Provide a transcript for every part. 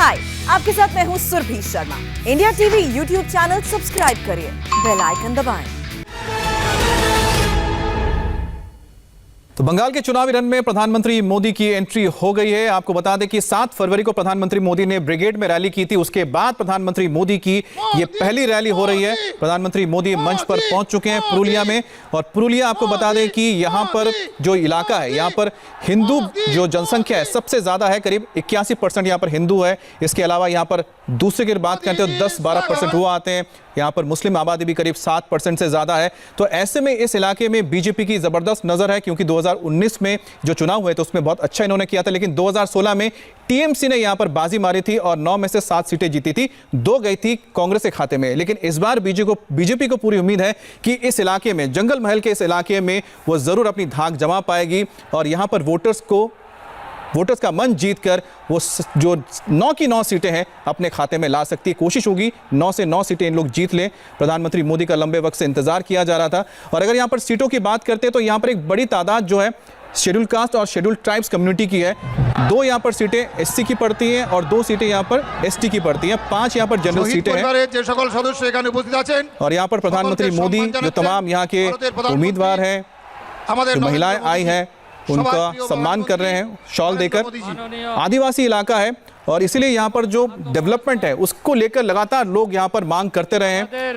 हाय, आपके साथ मैं हूँ Surabhi Sharma. India TV YouTube channel subscribe करिए, बेल आइकन दबाएं। तो बंगाल के चुनावी रण में प्रधानमंत्री मोदी की एंट्री हो गई है। आपको बता दें कि 7 फरवरी को प्रधानमंत्री मोदी ने ब्रिगेड में रैली की थी। उसके बाद प्रधानमंत्री मोदी की ये पहली रैली हो रही है। प्रधानमंत्री मोदी मंच पर पहुंच चुके हैं पुरुलिया में। और पुरुलिया आपको बता दें कि यहां पर जो इलाका है, यहां पर हिंदू जो जनसंख्या है सबसे ज्यादा है, करीब 81% यहां पर हिंदू है। इसके अलावा यहां पर दूसरे की बात करते हो 10-12% हुआ आते हैं। यहाँ पर मुस्लिम आबादी भी करीब 7% से ज्यादा है। तो ऐसे में इस इलाके में बीजेपी की जबरदस्त नजर है, क्योंकि 2019 में जो चुनाव हुए तो उसमें बहुत अच्छा इन्होंने किया था। लेकिन 2016 में टीएमसी ने यहाँ पर बाजी मारी थी और 9 में से 7 सीटें जीती थी, 2 गई थी कांग्रेस के खाते में। लेकिन इस बार बीजेपी को पूरी उम्मीद है कि इस इलाके में, जंगल महल के इस इलाके में वो जरूर अपनी धाक जमा पाएगी और यहाँ पर वोटर्स का मन जीतकर वो जो 9 की 9 सीटें हैं अपने खाते में ला सकती है। कोशिश होगी 9 से 9 सीटें इन लोग जीत लें। प्रधानमंत्री मोदी का लंबे वक्त से इंतजार किया जा रहा था। और अगर यहाँ पर सीटों की बात करते हैं तो यहाँ पर एक बड़ी तादाद जो है शेड्यूल कास्ट और शेड्यूल ट्राइब्स कम्युनिटी की है। 2 यहाँ पर सीटें एससी की पड़ती हैं और 2 सीटें यहाँ पर एसटी की पड़ती हैं। 5 यहाँ पर जनरल सीटें हैं। और यहाँ पर प्रधानमंत्री मोदी जो तमाम यहाँ के उम्मीदवार हैं, महिलाएं आई हैं, उनका सम्मान कर रहे हैं शॉल देकर। आदिवासी इलाका है और इसीलिए यहाँ पर जो डेवलपमेंट है उसको लेकर लगातार लोग यहाँ पर मांग करते रहे हैं।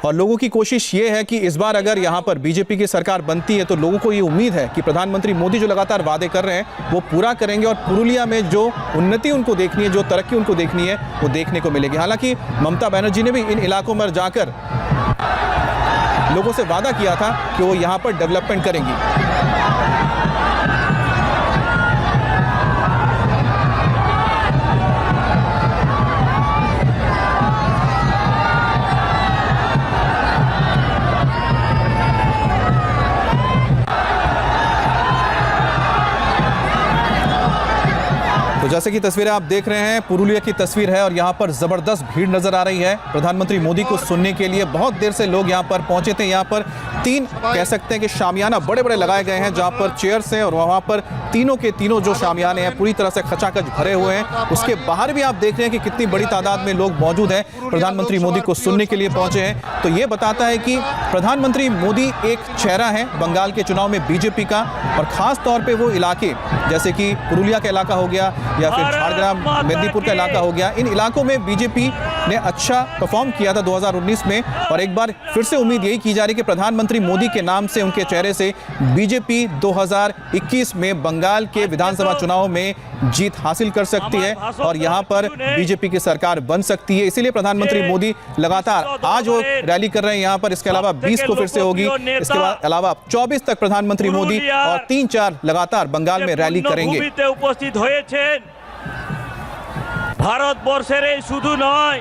और लोगों की कोशिश ये है कि इस बार अगर यहाँ पर बीजेपी की सरकार बनती है तो लोगों को ये उम्मीद है कि प्रधानमंत्री मोदी जो लगातार वादे कर रहे हैं वो पूरा करेंगे और पुरुलिया में जो उन्नति उनको देखनी है, जो तरक्की उनको देखनी है, वो देखने को मिलेगी। हालांकि ममता बनर्जी ने भी इन इलाकों में जाकर लोगों से वादा किया था कि वो यहाँ पर डेवलपमेंट करेंगी। तो जैसे कि तस्वीरें आप देख रहे हैं, पुरुलिया की तस्वीर है और यहाँ पर जबरदस्त भीड़ नजर आ रही है। प्रधानमंत्री मोदी को सुनने के लिए बहुत देर से लोग यहाँ पर पहुंचे थे। यहाँ पर 3 कह सकते हैं कि शामियाना बड़े बड़े लगाए गए हैं, जहाँ पर चेयर्स हैं और वहाँ पर तीनों के तीनों जो शामियाने हैं पूरी तरह से खचाखच भरे हुए हैं। उसके बाहर भी आप देख रहे हैं कि कितनी बड़ी तादाद में लोग मौजूद हैं, प्रधानमंत्री मोदी को सुनने के लिए पहुंचे हैं। तो ये बताता है कि प्रधानमंत्री मोदी एक चेहरा है बंगाल के चुनाव में बीजेपी का। और खास तौर पर वो इलाके जैसे कि पुरुलिया का इलाका हो गया या फिर झारग्राम मेदिनीपुर का इलाका हो गया, इन इलाकों में बीजेपी ने अच्छा परफॉर्म किया था 2019 में। और एक बार फिर से उम्मीद यही की जा रही है कि प्रधानमंत्री मोदी के नाम से, उनके चेहरे से बीजेपी 2021 में बंगाल के विधानसभा चुनाव में जीत हासिल कर सकती है और यहां पर बीजेपी की सरकार बन सकती है। इसीलिए प्रधानमंत्री मोदी लगातार आज वो रैली कर रहे हैं यहाँ पर। इसके अलावा 20 को फिर से होगी। इसके बाद अलावा 24 तक प्रधानमंत्री मोदी और 3-4 लगातार बंगाल में रैली करेंगे। उपस्थित হয়েছেন ভারতবর্ষের এই শুধু নয়,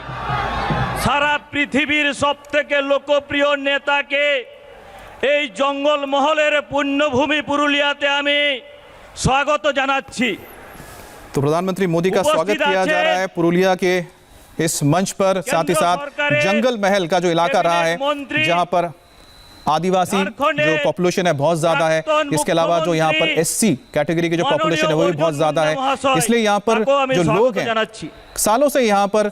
সারা পৃথিবীর সবথেকে লোকপ্রিয় নেতাকে এই জঙ্গল মহলের পুণ্যভূমি পুরুলিয়াতে আমি স্বাগত জানাচ্ছি। तो प्रधानमंत्री मोदी का स्वागत किया जा रहा है पुरुलिया के इस मंच पर। साथ ही साथ जंगल महल का जो इलाका रहा है, जहां पर आदिवासी जो पॉपुलेशन है बहुत ज्यादा है, इसके अलावा जो यहाँ पर एससी कैटेगरी की जो पॉपुलेशन है वो भी बहुत ज्यादा है। इसलिए यहाँ पर जो लोग हैं सालों से यहाँ पर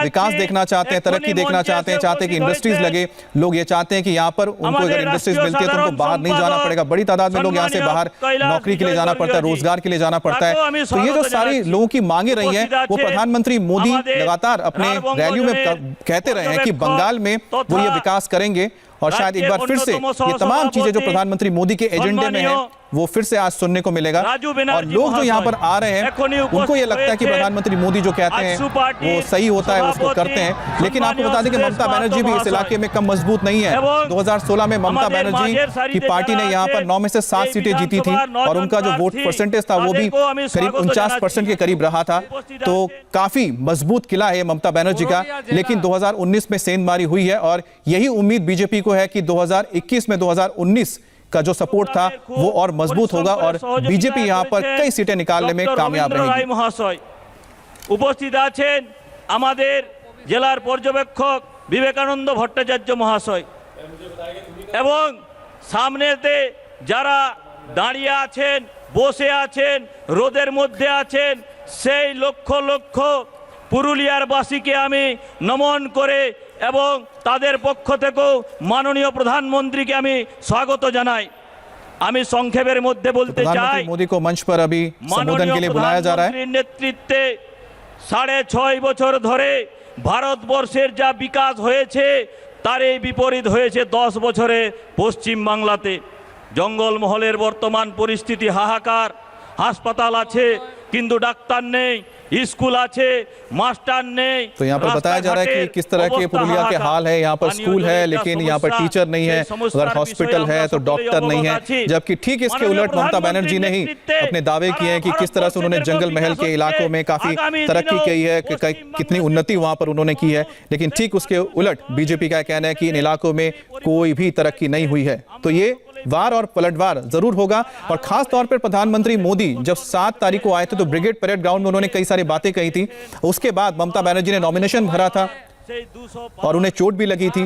विकास देखना चाहते हैं, तरक्की देखना चाहते हैं, चाहते हैं कि इंडस्ट्रीज लगे। लोग ये चाहते हैं कि यहाँ पर उनको अगर इंडस्ट्रीज मिलती है तो उनको बाहर नहीं जाना पड़ेगा। बड़ी तादाद में लोग यहाँ से बाहर नौकरी के लिए जाना पड़ता है, रोजगार के लिए जाना पड़ता है। तो ये जो सारी लोगों की मांगे रही हैं वो प्रधानमंत्री मोदी लगातार अपने रैलियों में कहते रहे हैं कि बंगाल में वो ये विकास करेंगे। और शायद एक बार फिर से ये तमाम चीजें जो प्रधानमंत्री मोदी के एजेंडे में है वो फिर से आज सुनने को मिलेगा। और लोग जो यहाँ पर आ रहे हैं उनको ये लगता है कि प्रधानमंत्री मोदी जो कहते हैं वो सही होता है, उसको करते हैं। लेकिन आपको बता दें कि ममता बनर्जी भी इस इलाके में कम मजबूत नहीं है। 2016 में ममता बनर्जी की पार्टी ने यहाँ पर 9 में से 7 सीटें जीती थी और उनका जो वोट परसेंटेज था वो भी करीब 49% के करीब रहा था। तो काफी मजबूत किला है ममता बनर्जी का। लेकिन 2019 में सेंधमारी हुई है और यही उम्मीद बीजेपी को है कि 2021 में 2019 का जो सपोर्ट था वो और मजबूत होगा और बीजेपी यहाँ पर कई सीटें निकालने में कामयाब रहेगी। महाशय उपस्थित आছেন আমাদের জেলার পর্যবেক্ষক বিবেকানন্দ ভট্টাচার্য মহাশয় এবং সামনেতে যারা দাঁড়িয়ে আছেন, বসে আছেন, রোদের মধ্যে আছেন, সেই লক্ষ লক্ষ পুরুলিয়ার বাসীকে আমি নমন করে এবং তাদের পক্ষ থেকেও মাননীয় প্রধানমন্ত্রীকে আমি স্বাগত জানাই। আমি সংক্ষেপের মধ্যে বলতে চাই, प्रधानमंत्री मोदी को मंच पर अभी संबोधन के लिए बुलाया जा रहा है। প্রধানমন্ত্রীর নেতৃত্বে 6.5 বছর ধরে ভারতবর্ষের যা বিকাশ হয়েছে তার এই বিপরীত হয়েছে 10 বছরে পশ্চিম বাংলাতে। জঙ্গলমহলের বর্তমান পরিস্থিতি হাহাকার। হাসপাতাল আছে কিন্তু ডাক্তার নেই, स्कूल আছে मास्टर नहीं। तो यहाँ पर बताया जा रहा है कि किस तरह के पुरुलिया के हाल है। यहाँ पर स्कूल है लेकिन यहाँ पर टीचर नहीं है, अगर हॉस्पिटल है तो डॉक्टर नहीं है। जबकि ठीक इसके उलट ममता बनर्जी ने ही अपने दावे किए हैं कि किस तरह से उन्होंने जंगल महल के इलाकों में काफी तरक्की की है, कितनी उन्नति वहां पर उन्होंने की है। लेकिन ठीक उसके उलट बीजेपी का कहना है कि इन इलाकों में कोई भी तरक्की नहीं हुई है। तो ये वार और पलटवार जरूर होगा। और खास तौर पर प्रधानमंत्री मोदी जब 7 तारीख को आए थे तो ब्रिगेड परेड ग्राउंड में उन्होंने कई सारी बातें कही थी। उसके बाद ममता बनर्जी ने नॉमिनेशन भरा था और उन्हें चोट भी लगी थी।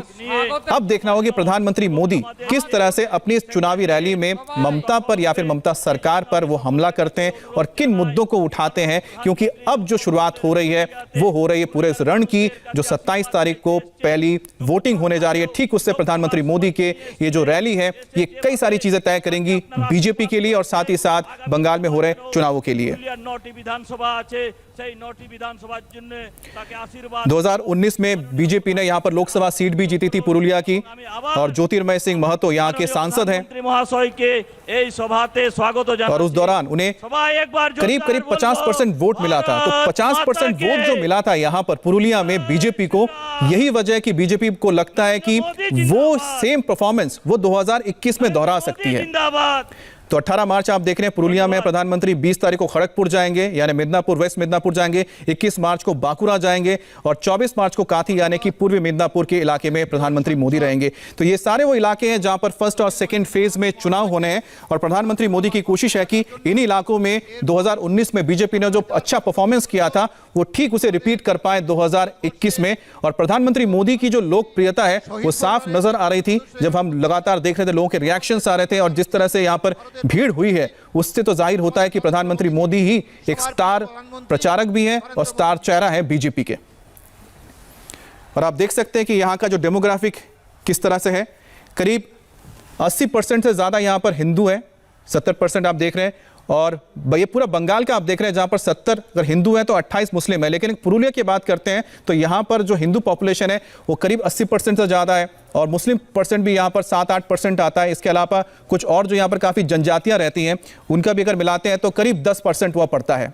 अब देखना होगा कि प्रधानमंत्री मोदी किस तरह से अपनी इस चुनावी रैली में ममता पर या फिर ममता सरकार पर वो हमला करते हैं और किन मुद्दों को उठाते हैं, क्योंकि अब जो शुरुआत हो रही है वो हो रही है पूरे इस रण की, जो 27 तारीख को पहली वोटिंग होने जा रही है। ठीक उससे प्रधानमंत्री मोदी के ये जो रैली है ये कई सारी चीजें तय करेंगी बीजेपी के लिए और साथ ही साथ बंगाल में हो रहे चुनावों के लिए। 2019 में बीजेपी ने यहाँ पर लोकसभा सीट भी जीती थी पुरुलिया की और ज्योतिर्मय सिंह महतो यहाँ के सांसद हैं और उस दौरान उन्हें करीब 50% वोट मिला था। तो 50% वोट जो मिला था यहाँ पर पुरुलिया में बीजेपी को, यही वजह है कि बीजेपी को लगता है कि वो सेम परफॉर्मेंस वो 2021 में दोहरा सकती है। तो 18 मार्च आप देख रहे हैं पुरुलिया में प्रधानमंत्री 20 तारीख को खड़गपुर जाएंगे यानी मिदनापुर, वेस्ट मिदनापुर जाएंगे, 21 मार्च को बांकुरा जाएंगे और 24 मार्च को काथी यानी कि पूर्वी मिदनापुर के इलाके में प्रधानमंत्री मोदी रहेंगे। तो ये सारे वो इलाके हैं जहां पर फर्स्ट और सेकंड फेज में चुनाव होने हैं और प्रधानमंत्री मोदी की कोशिश है कि इन इलाकों में 2019 में बीजेपी ने जो अच्छा परफॉर्मेंस किया था वो ठीक उसे रिपीट कर पाए 2021 में। और प्रधानमंत्री मोदी की जो लोकप्रियता है वो साफ नजर आ रही थी जब हम लगातार देख रहे थे, लोगों के रिएक्शंस आ रहे थे और जिस तरह से यहाँ पर भीड़ हुई है उससे तो जाहिर होता है कि प्रधानमंत्री मोदी ही एक स्टार प्रचारक भी हैं और स्टार चेहरा है बीजेपी के। और आप देख सकते हैं कि यहाँ का जो डेमोग्राफिक किस तरह से है, करीब 80% से ज्यादा यहाँ पर हिंदू है, 70% आप देख रहे हैं। और ये पूरा बंगाल का आप देख रहे हैं जहां पर 70 अगर हिंदू हैं तो 28 मुस्लिम है। लेकिन पुरुलिया की बात करते हैं तो यहां पर जो हिंदू पॉपुलेशन है वो करीब 80% से ज़्यादा है और मुस्लिम परसेंट भी यहां पर 7-8% आता है। इसके अलावा कुछ और जो यहां पर काफ़ी जनजातियां रहती हैं उनका भी अगर मिलाते हैं तो करीब 10% हुआ पड़ता है।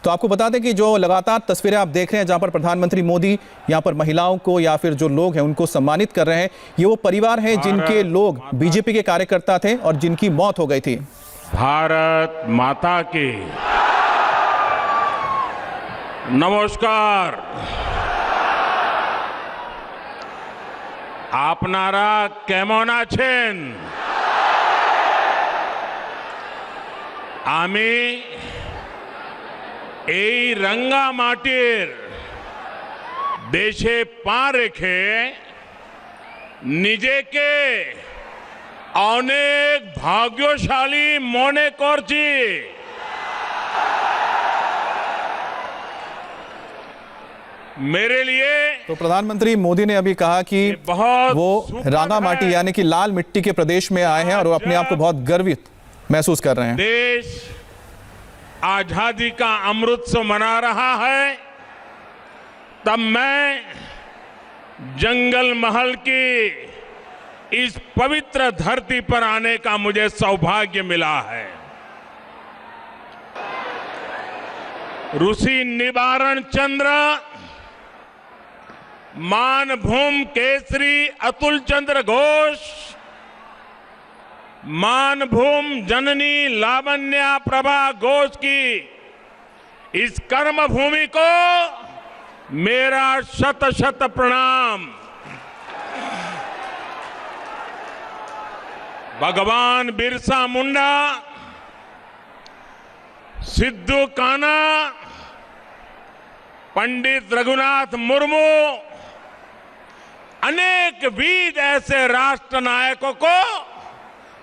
तो आपको बता दें कि जो लगातार तस्वीरें आप देख रहे हैं जहां पर प्रधानमंत्री मोदी यहां पर महिलाओं को या फिर जो लोग हैं उनको सम्मानित कर रहे हैं, ये वो परिवार हैं जिनके लोग बीजेपी के कार्यकर्ता थे और जिनकी मौत हो गई थी। भारत माता की नमस्कार। आपनारा केमन आছেন? আমি এই রাঙ্গা মাটির দেশে পা রেখে নিজেকে অনেক ভাগ্যশালী মনে করছি। मेरे लिए तो प्रधानमंत्री मोदी ने अभी कहा कि वो रांगा माटी यानी कि लाल मिट्टी के प्रदेश में आए हैं और वो अपने आप को बहुत गर्वित महसूस कर रहे हैं। देश आजादी का अमृतोत्सव मना रहा है, तब मैं जंगल महल की इस पवित्र धरती पर आने का मुझे सौभाग्य मिला है। ऋषि निवारण चंद्र, मानभूम केसरी अतुल चंद्र घोष, मानभूम जननी लावण्या प्रभा घोष की इस कर्म भूमि को मेरा शत शत प्रणाम। भगवान बिरसा मुंडा, सिद्धू कान्हा, पंडित रघुनाथ मुर्मू, अनेक वीर ऐसे राष्ट्र नायकों को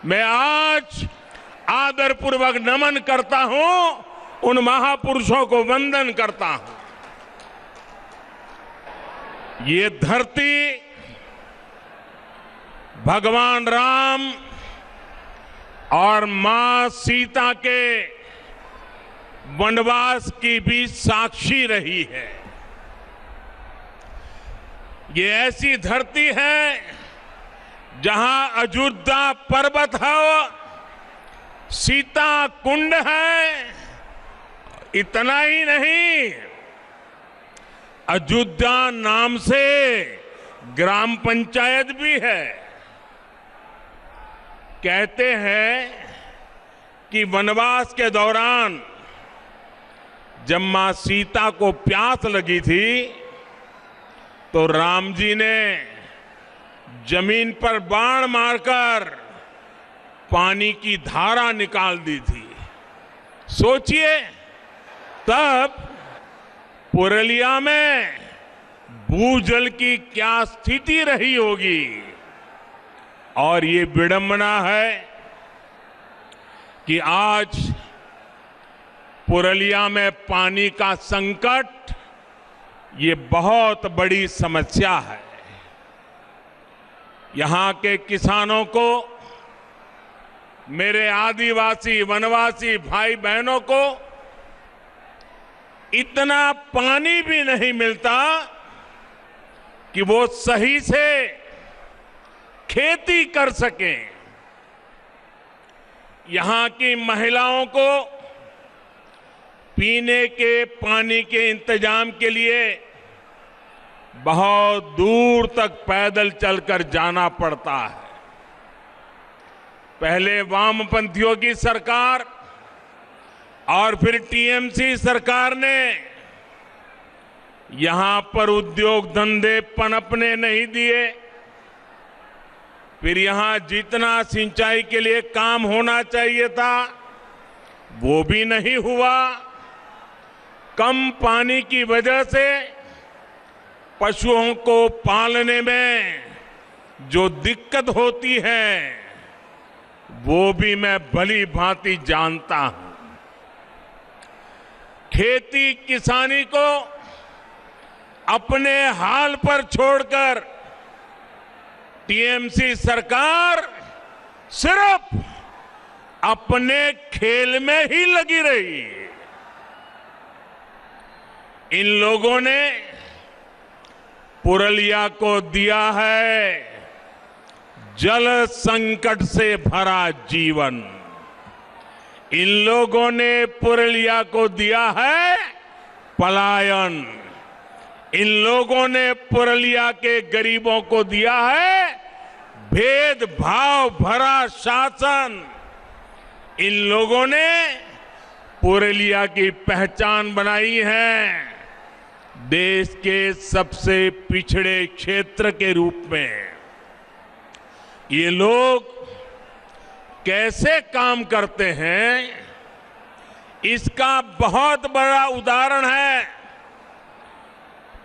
मैं आज आदरपूर्वक नमन करता हूं उन महापुरुषों को वंदन करता हूं। ये धरती भगवान राम और मां सीता के वनवास की भी साक्षी रही है। ये ऐसी धरती है जहां अयोध्या पर्वत है, सीता कुंड है। इतना ही नहीं, अयोध्या नाम से ग्राम पंचायत भी है। कहते हैं कि वनवास के दौरान जब मां सीता को प्यास लगी थी तो राम जी ने जमीन पर बाण मारकर पानी की धारा निकाल दी थी। सोचिए, तब पुरलिया में भूजल की क्या स्थिति रही होगी। और ये विडंबना है कि आज पुरलिया में पानी का संकट ये बहुत बड़ी समस्या है। यहां के किसानों को, मेरे आदिवासी वनवासी भाई बहनों को इतना पानी भी नहीं मिलता कि वो सही से खेती कर सकें। यहां की महिलाओं को पीने के पानी के इंतजाम के लिए बहुत दूर तक पैदल चलकर जाना पड़ता है। पहले वामपंथियों की सरकार और फिर टीएमसी सरकार ने यहां पर उद्योग धंधे पनपने नहीं दिए। फिर यहां जितना सिंचाई के लिए काम होना चाहिए था वो भी नहीं हुआ। कम पानी की वजह से पशुओं को पालने में जो दिक्कत होती है वो भी मैं भली भांति जानता हूं। खेती किसानी को अपने हाल पर छोड़कर टीएमसी सरकार सिर्फ अपने खेल में ही लगी रही। इन लोगों ने पुरलिया को दिया है जल संकट से भरा जीवन। इन लोगों ने पुरलिया को दिया है पलायन। इन लोगों ने पुरलिया के गरीबों को दिया है भेदभाव भरा शासन। इन लोगों ने पुरलिया की पहचान बनाई है देश के सबसे पिछड़े क्षेत्र के रूप में। ये लोग कैसे काम करते हैं इसका बहुत बड़ा उदाहरण है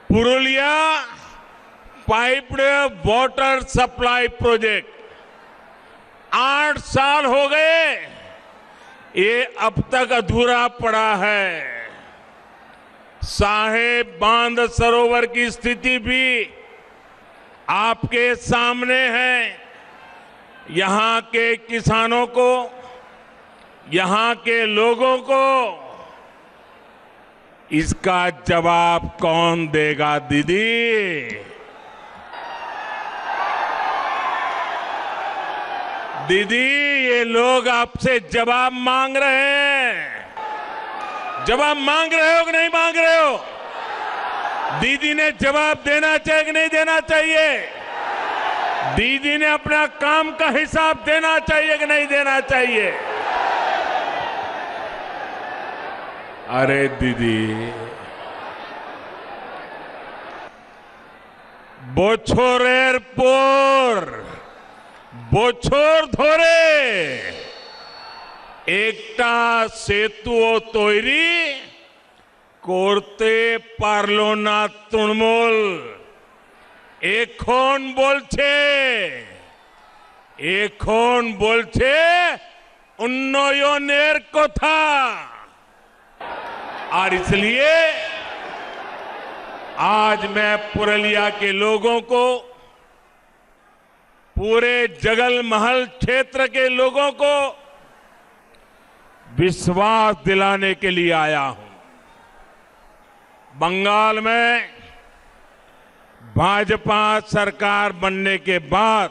Purulia piped water supply project. 8 साल हो गए, ये अब तक अधूरा पड़ा है। साहेब बांध सरोवर की स्थिति भी आपके सामने है। यहां के किसानों को, यहां के लोगों को इसका जवाब कौन देगा दीदी? दीदी, ये लोग आपसे जवाब मांग रहे हैं। जवाब मांग रहे हो कि नहीं मांग रहे हो? दीदी ने जवाब देना चाहिए कि नहीं देना चाहिए? दीदी ने अपना काम का हिसाब देना चाहिए कि नहीं देना चाहिए? अरे दीदी, बोछोरेर पोर बोछोर धरे एकटा सेतुओ तैरी করতে পারলো না তৃণমূল। এখন বলছে উন্নয়নের কথা। और इसलिए आज मैं पुरुलिया के लोगों को, पूरे जगलमहल क्षेत्र के लोगों को विश्वास दिलाने के लिए आया हूं। बंगाल में भाजपा सरकार बनने के बाद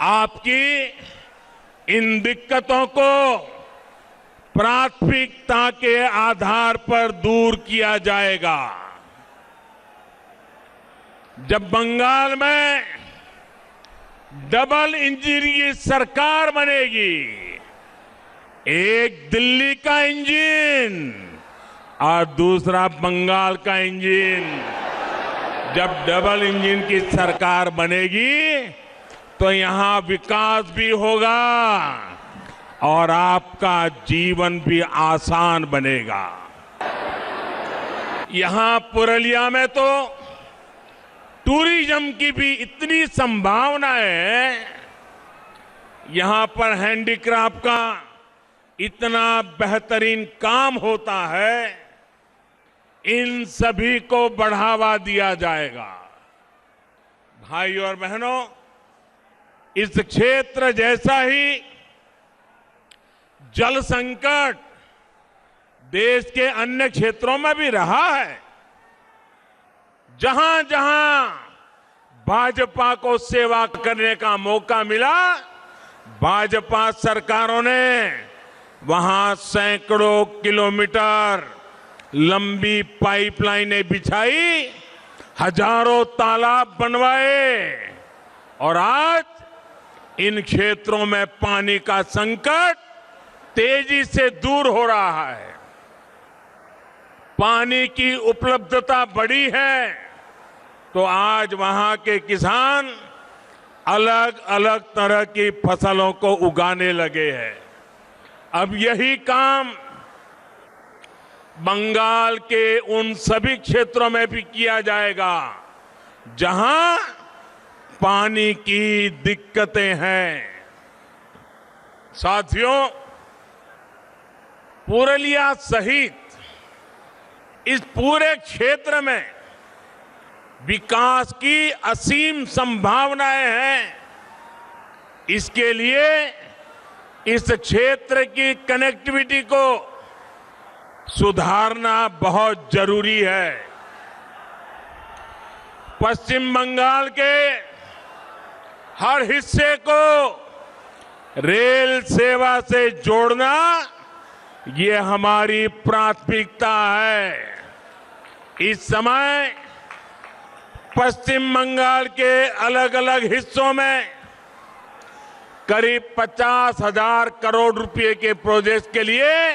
आपकी इन दिक्कतों को प्राथमिकता के आधार पर दूर किया जाएगा। जब बंगाल में डबल इंजन की सरकार बनेगी, एक दिल्ली का इंजन और दूसरा बंगाल का इंजन, जब डबल इंजन की सरकार बनेगी तो यहां विकास भी होगा और आपका जीवन भी आसान बनेगा। यहां पुरुलिया में तो टूरिज्म की भी इतनी संभावना है, यहां पर हैंडीक्राफ्ट का इतना बेहतरीन काम होता है, इन सभी को बढ़ावा दिया जाएगा। भाई और बहनों, इस क्षेत्र जैसा ही जल संकट देश के अन्य क्षेत्रों में भी रहा है। जहां जहां भाजपा को सेवा करने का मौका मिला, भाजपा सरकारों ने वहां सैकड़ों किलोमीटर लंबी पाइपलाइनें बिछाई, हजारों तालाब बनवाए और आज इन क्षेत्रों में पानी का संकट तेजी से दूर हो रहा है। पानी की उपलब्धता बढ़ी है तो आज वहां के किसान अलग अलग तरह की फसलों को उगाने लगे हैं। अब यही काम बंगाल के उन सभी क्षेत्रों में भी किया जाएगा जहां पानी की दिक्कतें हैं। साथियों, पुरुलिया सहित इस पूरे क्षेत्र में विकास की असीम संभावनाएं हैं। इसके लिए इस क्षेत्र की कनेक्टिविटी को सुधारना बहुत जरूरी है। पश्चिम बंगाल के हर हिस्से को रेल सेवा से जोड़ना ये हमारी प्राथमिकता है। इस समय पश्चिम बंगाल के अलग अलग हिस्सों में करीब 50,000 करोड़ रुपए के प्रोजेक्ट के लिए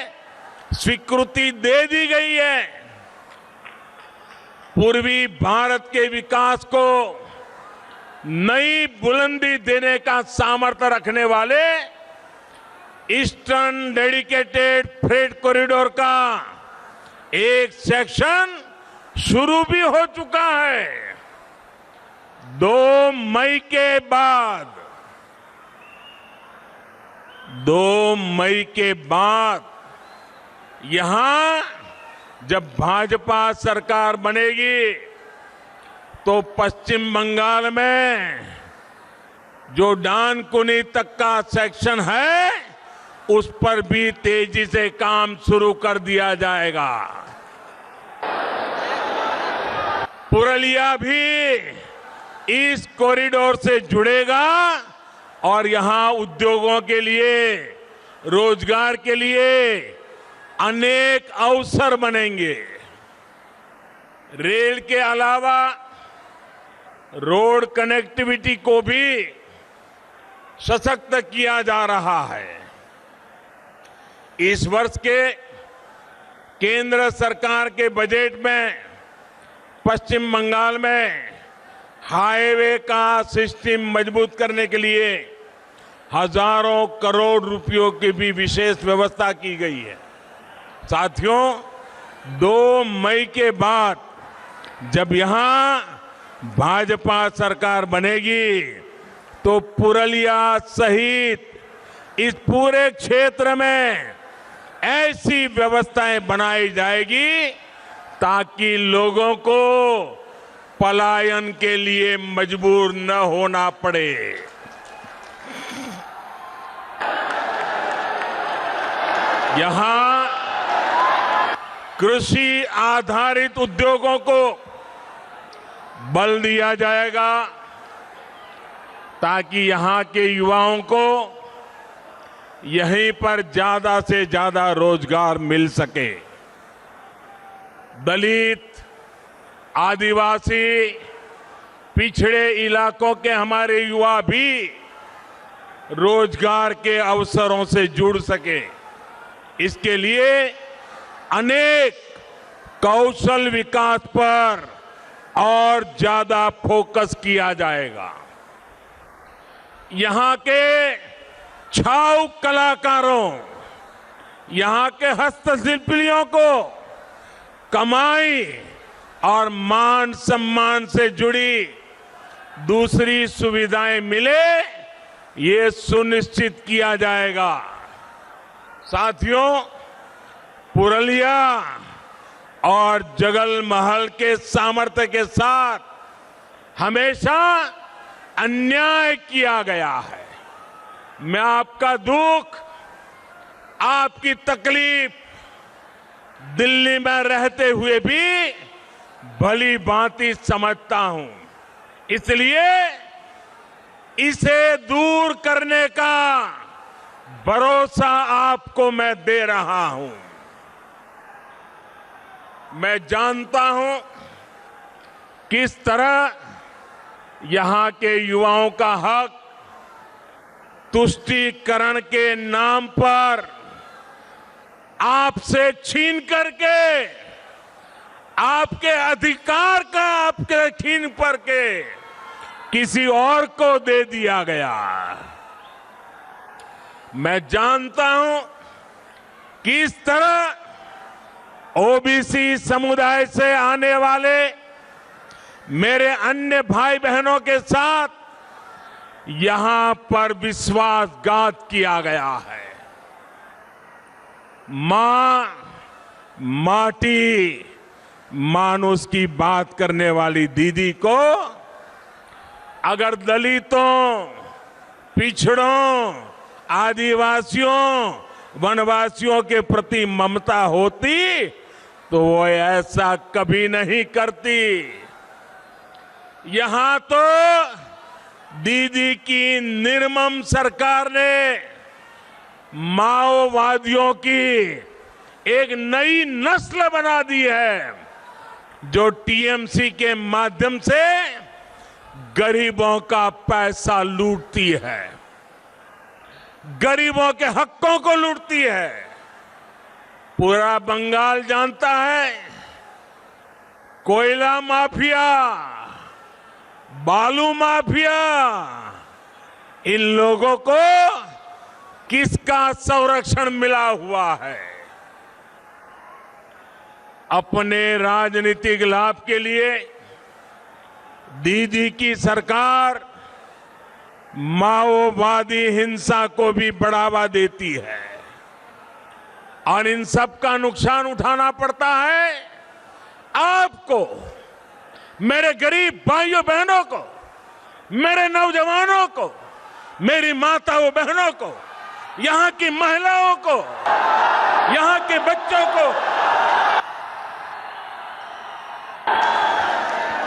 स्वीकृति दे दी गई है। पूर्वी भारत के विकास को नई बुलंदी देने का सामर्थ्य रखने वाले ईस्टर्न डेडिकेटेड फ्रेट कॉरिडोर का एक सेक्शन शुरू भी हो चुका है। 2 मई के बाद यहां जब भाजपा सरकार बनेगी तो पश्चिम बंगाल में जो डानकुनी तक का सेक्शन है उस पर भी तेजी से काम शुरू कर दिया जाएगा। पुरुलिया भी इस कॉरिडोर से जुड़ेगा और यहां उद्योगों के लिए, रोजगार के लिए अनेक अवसर बनेंगे। रेल के अलावा रोड कनेक्टिविटी को भी सशक्त किया जा रहा है। इस वर्ष के केंद्र सरकार के बजट में पश्चिम बंगाल में हाईवे का सिस्टम मजबूत करने के लिए हजारों करोड़ रुपयों की भी विशेष व्यवस्था की गई है। साथियों, 2 मई के बाद जब यहां भाजपा सरकार बनेगी तो पुरुलिया सहित इस पूरे क्षेत्र में ऐसी व्यवस्थाएं बनाई जाएगी ताकि लोगों को पलायन के लिए मजबूर न होना पड़े। यहां कृषि आधारित उद्योगों को बल दिया जाएगा ताकि यहां के युवाओं को यहीं पर ज्यादा से ज्यादा रोजगार मिल सके। दलित, आदिवासी, पिछड़े इलाकों के हमारे युवा भी रोजगार के अवसरों से जुड़ सके, इसके लिए अनेक कौशल विकास पर और ज्यादा फोकस किया जाएगा। यहां के छाऊ कलाकारों, यहां के हस्तशिल्पियों को कमाई और मान सम्मान से जुड़ी दूसरी सुविधाएं मिले, ये सुनिश्चित किया जाएगा। साथियों, पुरुलिया और जगल महल के सामर्थ्य के साथ हमेशा अन्याय किया गया है। मैं आपका दुख, आपकी तकलीफ दिल्ली में रहते हुए भी भली भांति समझता हूं। इसलिए इसे दूर करने का भरोसा आपको मैं दे रहा हूं। मैं जानता हूं किस तरह यहां के युवाओं का हक तुष्टीकरण के नाम पर आपसे छीन करके, आपके अधिकार का आपके छीन करके किसी और को दे दिया गया। मैं जानता हूं कि इस तरह ओबीसी समुदाय से आने वाले मेरे अन्य भाई बहनों के साथ यहां पर विश्वासघात किया गया है। मां माटी मानुष की बात करने वाली दीदी को अगर दलितों, पिछड़ों, आदिवासियों, वनवासियों के प्रति ममता होती तो वो ऐसा कभी नहीं करती। यहां तो दीदी की निर्मम सरकार ने माओवादियों की एक नई नस्ल बना दी है जो टीएमसी के माध्यम से गरीबों का पैसा लूटती है, गरीबों के हकों को लूटती है। पूरा बंगाल जानता है, कोयला माफिया, बालू माफिया, इन लोगों को किसका संरक्षण मिला हुआ है? अपने राजनीतिक लाभ के लिए दीदी की सरकार माओवादी हिंसा को भी बढ़ावा देती है और इन सब का नुकसान उठाना पड़ता है आपको, मेरे गरीब भाइयों बहनों को, मेरे नौजवानों को, मेरी माताओं बहनों को, यहां की महिलाओं को, यहां के बच्चों को।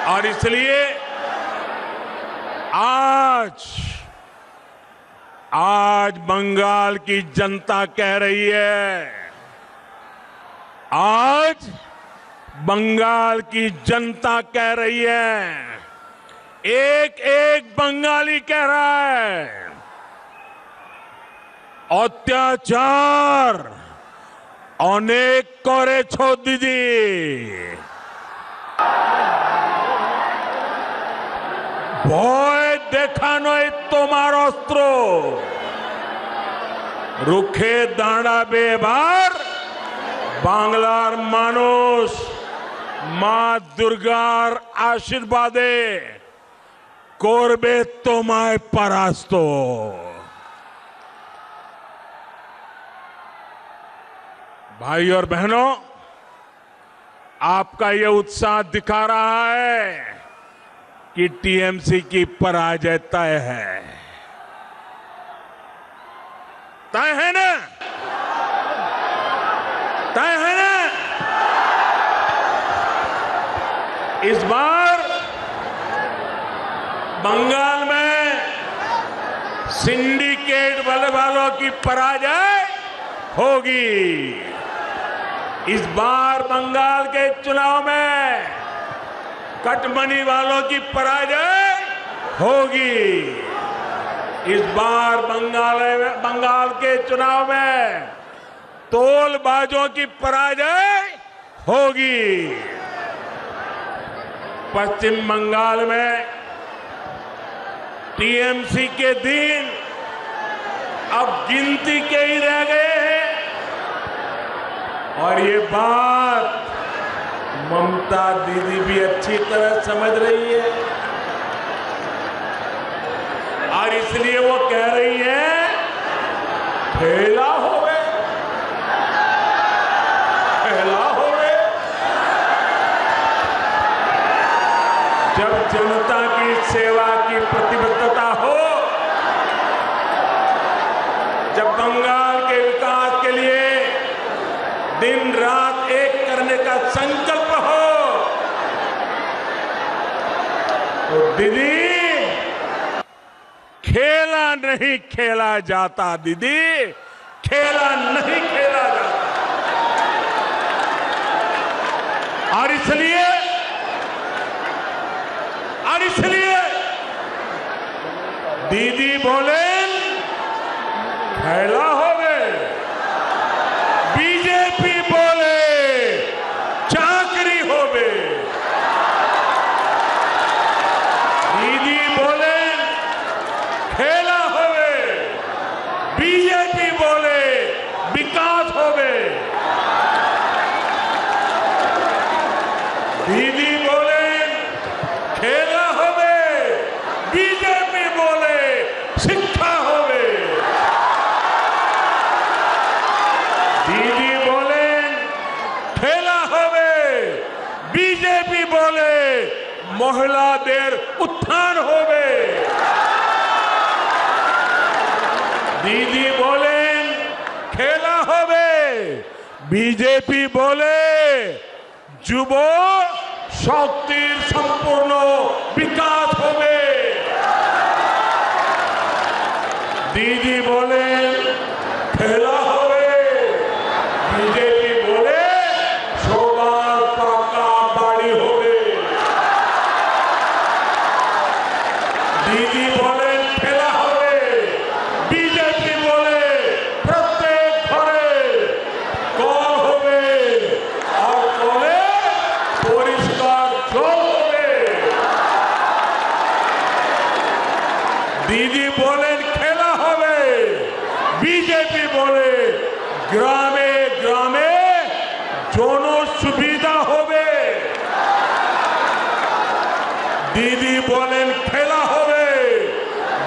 और इसलिए आज बंगाल की जनता कह रही है, आज बंगाल की जनता कह रही है, एक एक बंगाली कह रहा है, अत्याचार अनेक करेছো दीदी, ভয় দেখানোই তোমার অস্ত্র, রুখে দাঁড়াবে এবার বাংলার মানুষ মা দুর্গার আশীর্বাদে করবে তোমায় পরাস্ত। भाई और बहनों, आपका ये उत्साह दिखा रहा है कि टीएमसी की पराजय तय है। तय है ना? तय है ना? इस बार बंगाल में सिंडिकेट वालों की पराजय होगी। इस बार बंगाल के चुनाव में कटमनी वालों की पराजय होगी। इस बार बंगाल के चुनाव में तोलबाजों की पराजय होगी। पश्चिम बंगाल में टीएमसी के दिन अब गिनती के ही रह गए हैं और ये बात ममता दीदी भी अच्छी तरह समझ रही है और इसलिए वो कह रही है खेला होवे, खेला होवे। जब जनता की सेवा की प्रतिबद्धता हो, जब बंगाल के विकास के लिए दिन रात एक करने का संकल्प हो, तो दीदी खेला नहीं खेला जाता, दीदी खेला नहीं खेला जाता। और इसलिए दीदी बोले खेला होवे, बीजेपी बोले चाकरी होवे। दीदी बोले खेला होवे, बीजेपी बोले विकास होवे। दीदी बोले खेला होवे, बीजेपी बोले शिक्षा होवे। दीदी बोले खेला होवे, बीजेपी बोले महिला देर उत्थान होवे। दीदी बोले खेला होवे, बीजेपी बोले যুব শক্তির সম্পূর্ণ বিকাশ হবে। দিদি বলেন খেলা হবে, বিজেপি বলে সবার পাকা বাড়ি হবে। দিদি বলেন খেলা হবে, বিজেপি বলে প্রত্যেক ঘরে কল হবে আর কলে পরিষ্কার জল হবে। দিদি বলেন খেলা হবে, বিজেপি বলে গ্রামে গ্রামে জন সুবিধা হবে। দিদি বলেন খেলা হবে,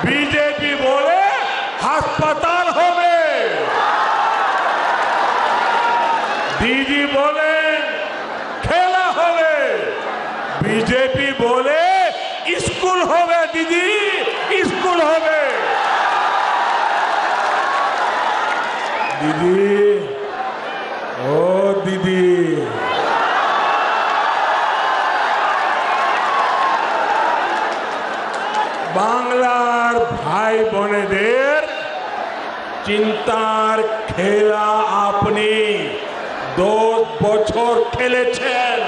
বিজেপি বলে হাসপাতাল হবে। দিদি বলেন খেলা হবে, বিজেপি বলে স্কুল হবে। দিদি স্কুল হবে। দিদি ও দিদি বাংলার ভাই বোনেদের চিন্তার খেলা আপনি 10 বছর খেলেছেন।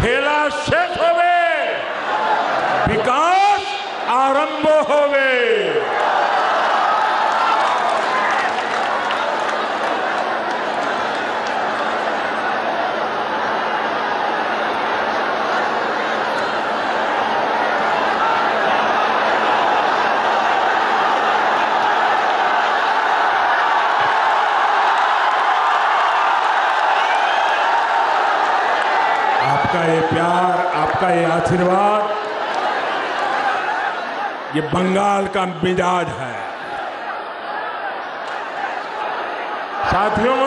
খেলা শেষ হবে, বিকাশ আরম্ভ হবে। आपका ये प्यार, आपका ये आशीर्वाद, ये बंगाल का मिजाज है। साथियों,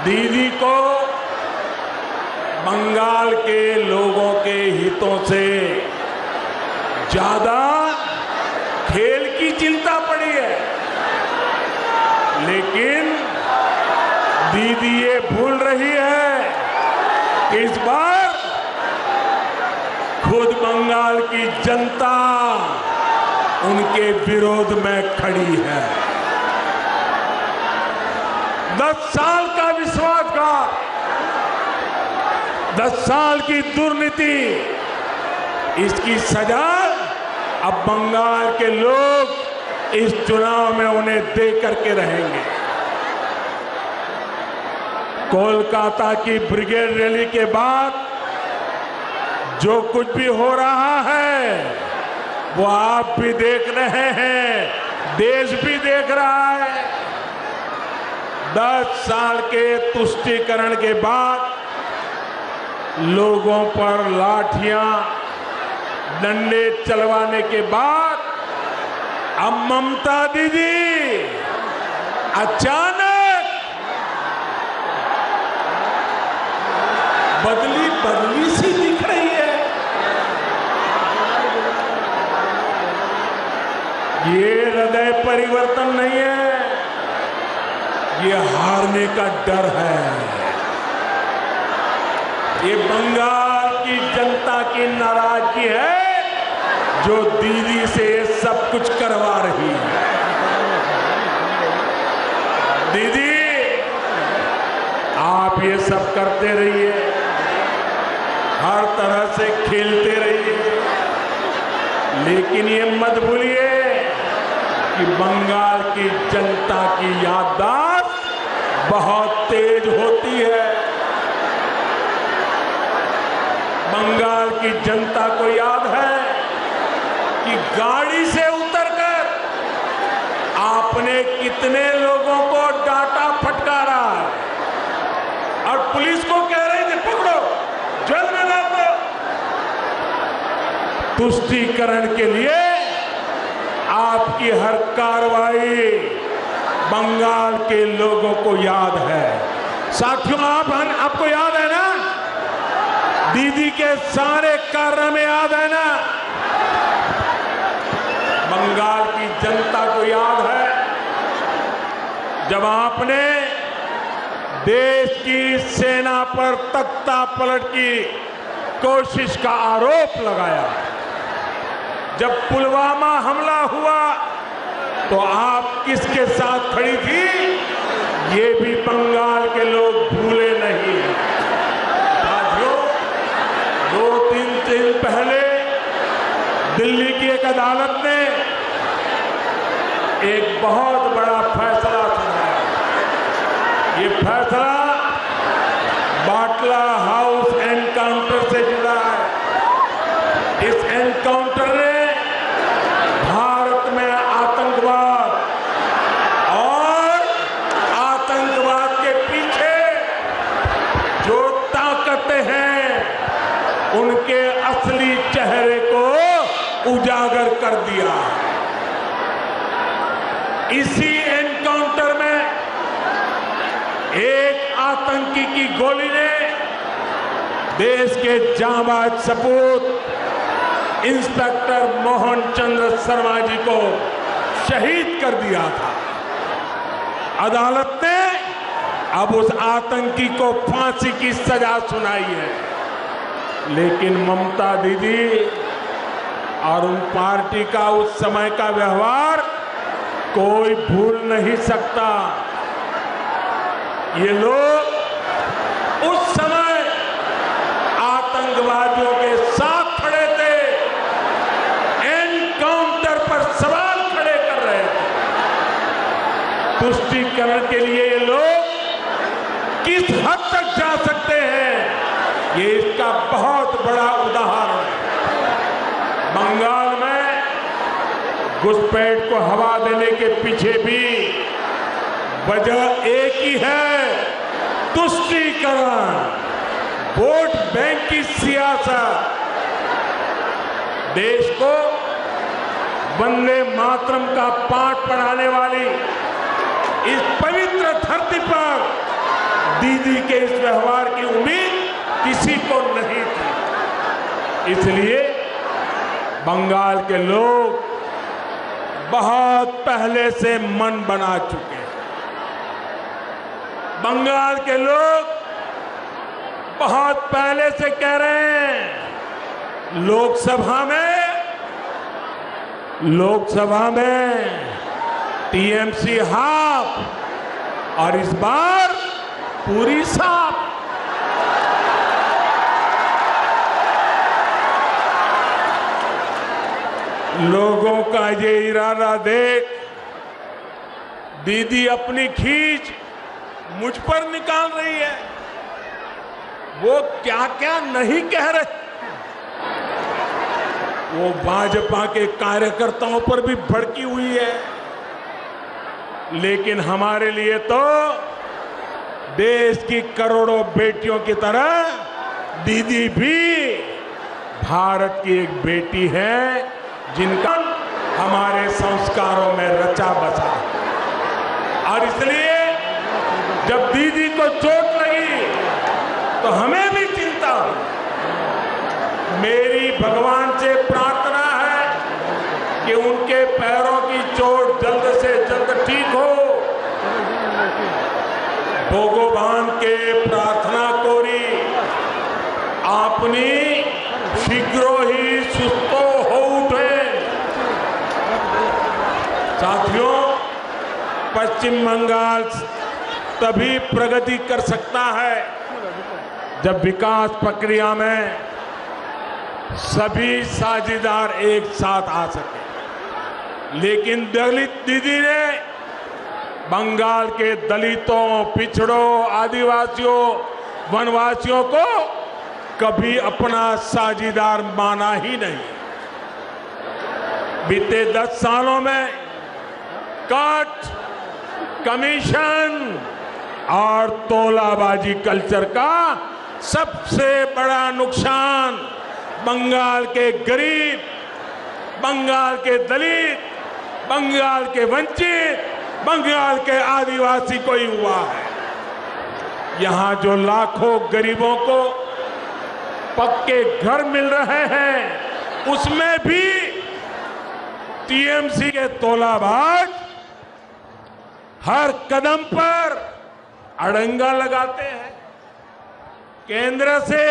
दीदी को बंगाल के लोगों के हितों से ज्यादा खेल की चिंता पड़ी है। लेकिन दीदी ये भूल रही है कि इस बार खुद बंगाल की जनता उनके विरोध में खड़ी है। 10 साल का विश्वासघात, 10 साल की दुर्नीति, इसकी सजा अब बंगाल के लोग इस चुनाव में उन्हें दे करके रहेंगे। कोलकाता की ब्रिगेड रैली के बाद जो कुछ भी हो रहा है वो आप भी देख रहे हैं, देश भी देख रहा है। 10 साल के तुष्टीकरण के बाद लोगों पर लाठियां, डंडे चलवाने के बाद अब ममता दीदी अचानक बदली सी दिख रही है। ये हृदय परिवर्तन नहीं है, ये हारने का डर है। ये बंगाल की जनता की नाराजगी है जो दीदी से सब कुछ करवा रही है। दीदी आप ये सब करते रहिए, हर तरह से खेलते रहिए, लेकिन ये मत भूलिए कि बंगाल की जनता की याददाश्त बहुत तेज होती है। बंगाल की जनता को याद है कि गाड़ी से उतरकर आपने कितने लोगों को डांटा फटकारा और पुलिस को कह रहे थे पकड़ो, जेल में डाल दो। तुष्टीकरण के लिए आपकी हर कार्रवाई बंगाल के लोगों को याद है। साथियों, आपको याद है ना, दीदी के सारे कारनामे याद है ना, बंगाल की जनता को याद है जब आपने देश की सेना पर तख्ता पलट की कोशिश का आरोप लगाया। जब पुलवामा हमला हुआ तो आप किसके साथ खड़ी थी, ये भी बंगाल के लोग भूले नहीं हैं। साथियों, 2-3 दिन पहले दिल्ली की एक अदालत ने एक बहुत बड़ा फैसला सुनाया। ये फैसला बाटला हाउस एनकाउंटर से जुड़ा है। इस एनकाउंटर ने भारत में आतंकवाद और आतंकवाद के पीछे जो ताकतें हैं उनके असली चेहरे को उजागर कर दिया। इसी एनकाउंटर में एक आतंकी की गोली ने देश के जांबाज सपूत इंस्पेक्टर मोहन चंद्र शर्मा जी को शहीद कर दिया था। अदालत ने अब उस आतंकी को फांसी की सजा सुनाई है, लेकिन ममता दीदी और उन पार्टी का उस समय का व्यवहार कोई भूल नहीं सकता। ये लोग उस समय आतंकवादियों के साथ खड़े थे, एनकाउंटर पर सवाल खड़े कर रहे थे। तुष्टीकरण के लिए ये लोग किस हद तक जा सकते हैं, ये इसका बहुत बड़ा उदाहरण है। बंगाल में घुसपैठ को हवा देने के पीछे भी वजह एक ही है, तुष्टीकरण, वोट बैंक की सियासत। देश को वंदे मातरम का पाठ पढ़ाने वाली इस पवित्र धरती पर दीदी के इस व्यवहार की उम्मीद किसी को नहीं थी। इसलिए बंगाल के लोग बहुत पहले से मन बना चुके हैं। बंगाल के लोग बहुत पहले से कह रहे हैं लोकसभा में टीएमसी हाफ और इस बार पूरी साफ। लोगों का ये इरादा देख दीदी अपनी खींच मुझ पर निकाल रही है। वो क्या क्या नहीं कह रहे, वो भाजपा के कार्यकर्ताओं पर भी भड़की हुई है। लेकिन हमारे लिए तो देश की करोड़ों बेटियों की तरह दीदी भी भारत की एक बेटी है, जिनका हमारे संस्कारों में रचा बसा। और इसलिए जब दीदी को चोट लगी तो हमें भी चिंता हुई। मेरी भगवान से प्रार्थना है कि उनके पैरों की चोट जल्द से जल्द ठीक हो। भगवान के प्रार्थना कोरी आपनी शीघ्र ही सुस्तो हो उठे। साथियों, पश्चिम बंगाल तभी प्रगति कर सकता है जब विकास प्रक्रिया में सभी साझेदार एक साथ आ सके। लेकिन दलित दीदी ने बंगाल के दलितों, पिछड़ों, आदिवासियों, वनवासियों को कभी अपना साझेदार माना ही नहीं। बीते 10 सालों में कट, कमीशन और तोलाबाजी कल्चर का सबसे बड़ा नुकसान बंगाल के गरीब, बंगाल के दलित, बंगाल के वंचित, बंगाल के आदिवासी को ही हुआ है। यहां जो लाखों गरीबों को पक्के घर मिल रहे हैं, उसमें भी टीएमसी के तोलाबाज हर कदम पर अड़ंगा लगाते हैं। केंद्र से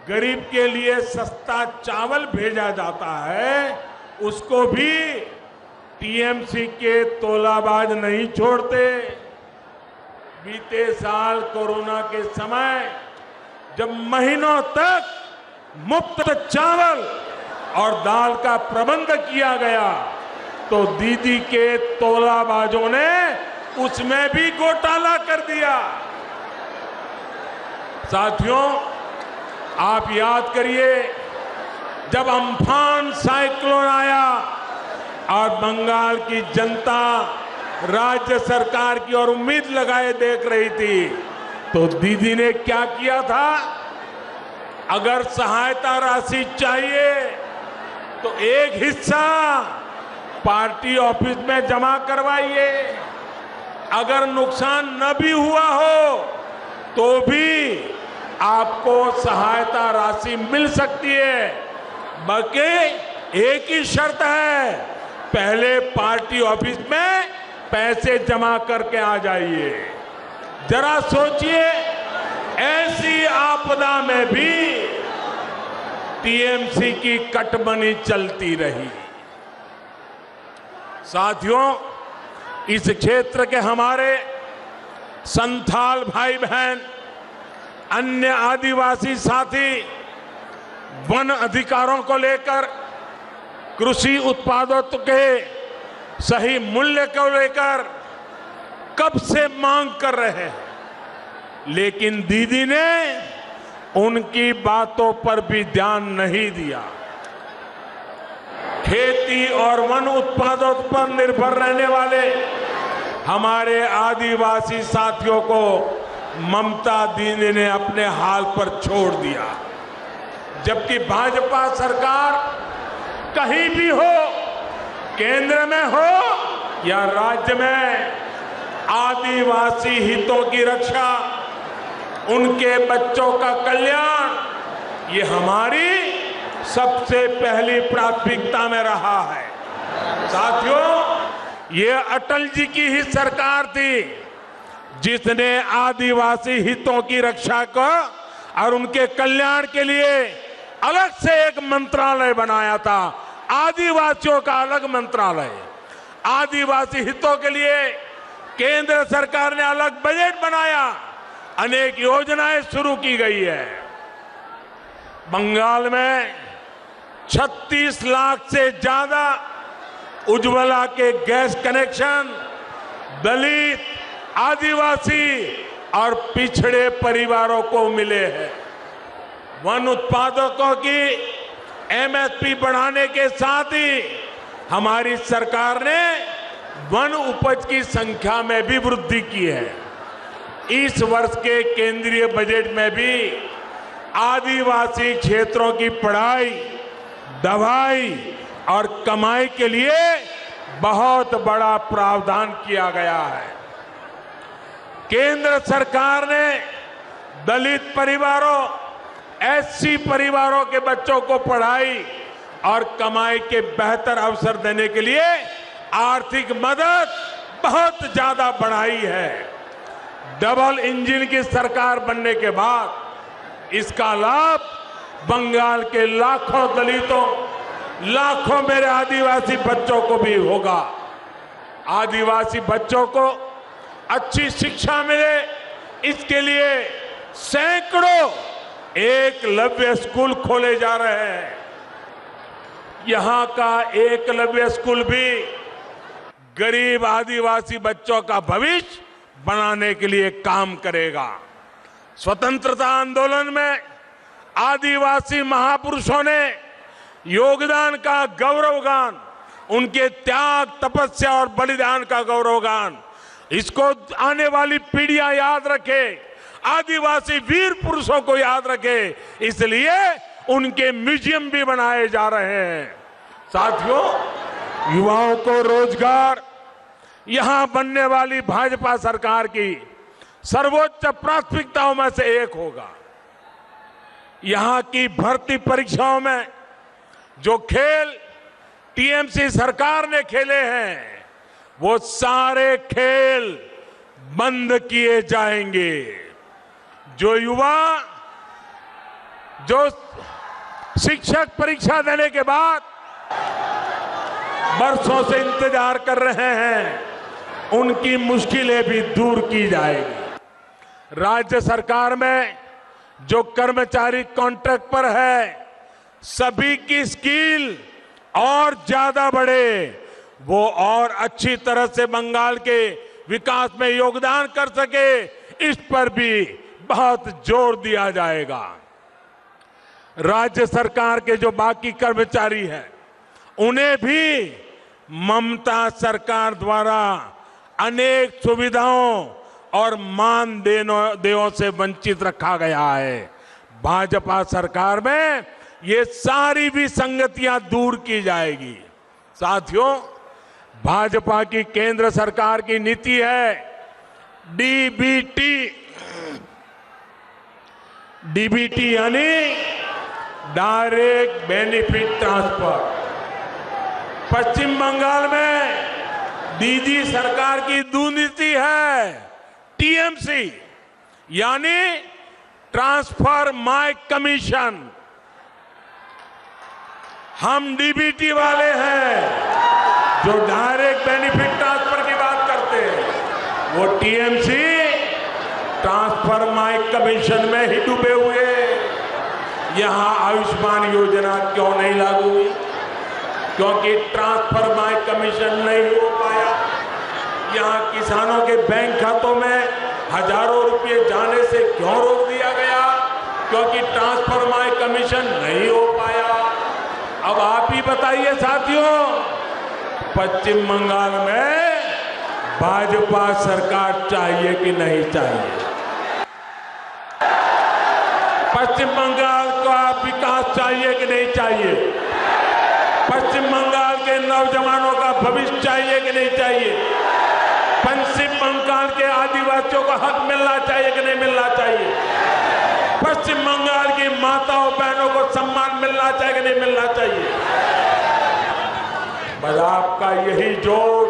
गरीब के लिए सस्ता चावल भेजा जाता है, उसको भी टीएमसी के तोलाबाज नहीं छोड़ते। बीते साल कोरोना के समय जब महीनों तक मुफ्त चावल और दाल का प्रबंध किया गया, तो दीदी के तोलाबाजों ने उसमें भी घोटाला कर दिया। साथियों, आप याद करिए, जब अम्फान साइक्लोन आया और बंगाल की जनता राज्य सरकार की ओर उम्मीद लगाए देख रही थी, तो दीदी ने क्या किया था? अगर सहायता राशि चाहिए तो एक हिस्सा पार्टी ऑफिस में जमा करवाइए। अगर नुकसान न भी हुआ हो तो भी आपको सहायता राशि मिल सकती है, बल्कि एक ही शर्त है, पहले पार्टी ऑफिस में पैसे जमा करके आ जाइए। जरा सोचिए, ऐसी आपदा में भी टीएमसी की कटमनी चलती रही। साथियों, इस क्षेत्र के हमारे संथाल भाई बहन, अन्य आदिवासी साथी वन अधिकारों को लेकर, कृषि उत्पादों के सही मूल्य को लेकर कब से मांग कर रहे हैं, लेकिन दीदी ने उनकी बातों पर भी ध्यान नहीं दिया। खेती और वन उत्पादों पर निर्भर रहने वाले हमारे आदिवासी साथियों को ममता दीदी ने अपने हाल पर छोड़ दिया। जबकि भाजपा सरकार कहीं भी हो, केंद्र में हो या राज्य में, आदिवासी हितों की रक्षा, उनके बच्चों का कल्याण, ये हमारी सबसे पहली प्राथमिकता में रहा है। साथियों, ये अटल जी की ही सरकार थी जिसने आदिवासी हितों की रक्षा को और उनके कल्याण के लिए अलग से एक मंत्रालय बनाया था। आदिवासियों का अलग मंत्रालय, आदिवासी हितों के लिए केंद्र सरकार ने अलग बजट बनाया, अनेक योजनाएं शुरू की गई है। बंगाल में 36 लाख से ज्यादा उज्ज्वला के गैस कनेक्शन दलित, आदिवासी और पिछड़े परिवारों को मिले हैं। वन उत्पादकों की एमएसपी बढ़ाने के साथ ही हमारी सरकार ने वन उपज की संख्या में भी वृद्धि की है। इस वर्ष के केंद्रीय बजट में भी आदिवासी क्षेत्रों की पढ़ाई, दवाई और कमाई के लिए बहुत बड़ा प्रावधान किया गया है। केंद्र सरकार ने दलित परिवारों, एससी परिवारों के बच्चों को पढ़ाई और कमाई के बेहतर अवसर देने के लिए आर्थिक मदद बहुत ज्यादा बढ़ाई है। डबल इंजन की सरकार बनने के बाद इसका लाभ बंगाल के लाखों दलितों, लाखों मेरे आदिवासी बच्चों को भी होगा। आदिवासी बच्चों को अच्छी शिक्षा मिले, इसके लिए सैकड़ों एकलव्य स्कूल खोले जा रहे हैं। यहां का एकलव्य स्कूल भी गरीब आदिवासी बच्चों का भविष्य बनाने के लिए काम करेगा। स्वतंत्रता आंदोलन में आदिवासी महापुरुषों ने योगदान का गौरवगान, उनके त्याग, तपस्या और बलिदान का गौरवगान, इसको आने वाली पीढ़ियां याद रखे, आदिवासी वीर पुरुषों को याद रखे, इसलिए उनके म्यूजियम भी बनाए जा रहे हैं। साथियों, युवाओं को रोजगार यहां बनने वाली भाजपा सरकार की सर्वोच्च प्राथमिकताओं में से एक होगा। यहां की भर्ती परीक्षाओं में जो खेल टीएमसी सरकार ने खेले हैं, वो सारे खेल बंद किए जाएंगे। जो युवा, जो शिक्षक परीक्षा देने के बाद बरसों से इंतजार कर रहे हैं, उनकी मुश्किलें भी दूर की जाएगी। राज्य सरकार में जो कर्मचारी कॉन्ट्रैक्ट पर है, सभी की स्किल और ज्यादा बढ़े, वो और अच्छी तरह से बंगाल के विकास में योगदान कर सके, इस पर भी बहुत जोर दिया जाएगा। राज्य सरकार के जो बाकी कर्मचारी हैं, उन्हें भी ममता सरकार द्वारा अनेक सुविधाओं और मानदेयों से वंचित रखा गया है। भाजपा सरकार में ये सारी विसंगतियां दूर की जाएगी। साथियों, भाजपा की केंद्र सरकार की नीति है डीबीटी। डीबीटी यानी डायरेक्ट बेनिफिट ट्रांसफर। पश्चिम बंगाल में दीदी सरकार की नीति है टीएमसी, यानी ट्रांसफर माय कमीशन। हम डीबीटी वाले हैं जो डायरेक्ट बेनिफिट ट्रांसफर की बात करते हैं, वो टीएमसी ट्रांसफर माय कमीशन में ही डूबे हुए। यहां आयुष्मान योजना क्यों नहीं लागू हुई? क्योंकि ट्रांसफर माय कमीशन नहीं हो पाया। यहां किसानों के बैंक खातों में हजारों रुपए जाने से क्यों रोक दिया गया? क्योंकि ट्रांसफर माय कमीशन नहीं हो पाया। अब आप ही बताइए साथियों, पश्चिम बंगाल में भाजपा सरकार चाहिए कि नहीं चाहिए? पश्चिम बंगाल का विकास चाहिए कि नहीं चाहिए? पश्चिम बंगाल के नौजवानों का भविष्य चाहिए कि नहीं चाहिए? पश्चिम बंगाल आदिवासियों को हक मिलना चाहिए कि नहीं मिलना चाहिए? पश्चिम बंगाल की माताओं बहनों को सम्मान मिलना चाहिए कि नहीं मिलना चाहिए? बस आपका यही जोश